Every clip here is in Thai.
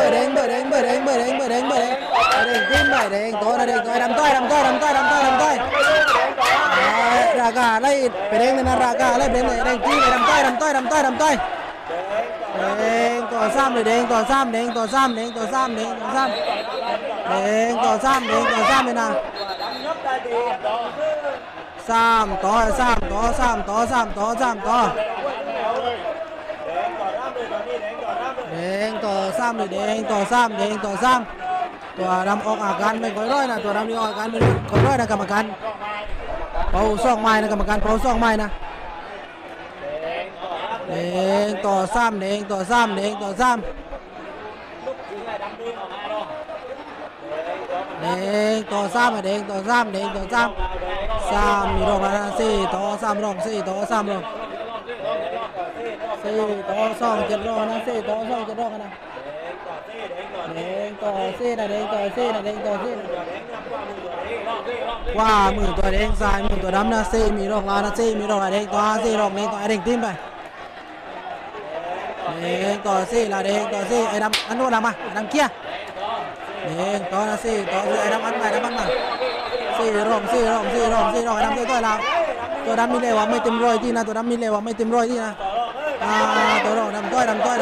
bờ đen bờ đen bờ đen bờ đen bờ đen bờ đen tim bờ đenตัวđenตัวดำต้อยราคาไล่ไปแดงนะราคาไล่เป็นแดงที่ดำต้อยแดงตัวซ้ำเลยแดงตัวซ้ำเลยนะ3ต่อ3เลยนะ3ต่อแดงต่อซ้ำเลยแดงต่อซ้ำตัวดำออกอาการไม่ค่อยร้อยนะตัวดำนี่ออกอาการไม่ค่อยร้อยนะกรรมการเป่าซ่องไม้นะกรรมการเป่าซ่องไม้นะแดงต่อซ้ำแดงต่อซ้ำแดงต่อซ้ำมีรองนะ4ต่อ3รอง4ต่อ3รอง4ต่อ2 7รองนะ4ต่อ2 7รองนะแดงต่อ4นะแดงต่อ4นะว่ามือตัวแดงซ้ายมือตัวดำนะ4มีรองลานะ4มีรองแดงต่อ4รองแดงต่อแดงทิ้งไปแดงต่อ4ละแดงต่อ4ไอ้ดำอันโน้นดำมาดำเกี้ยแดงต่อนะ4ต่อ4ไอ้ดำอันไปดำมา4รองไอ้ดำตัวลาวตัวดำมีเลวไม่เต็มร้อยที่นะตัวดำมีเลวไม่เต็มร้อยที่นะตัวรองดำต้อยแดงต่อ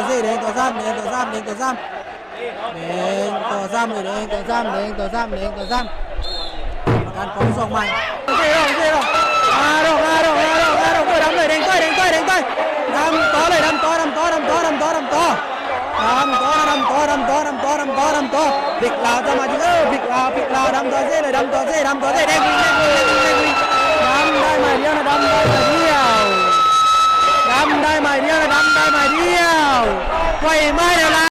4แดงต่อ3แดงต่อ3เลยแดงต่อ3เลยการปองส่งใหม่4รองรองตัวดำเลยแดงต้อยดำต่อเลยดำต่อบิ๊กลาวจะมาจริงบิ๊กลาวดำต่อ4เลยดำต่อ4แดงวิ่งดำได้มาเดียวนะดำได้มาเดียวไฟไหม้แล้ว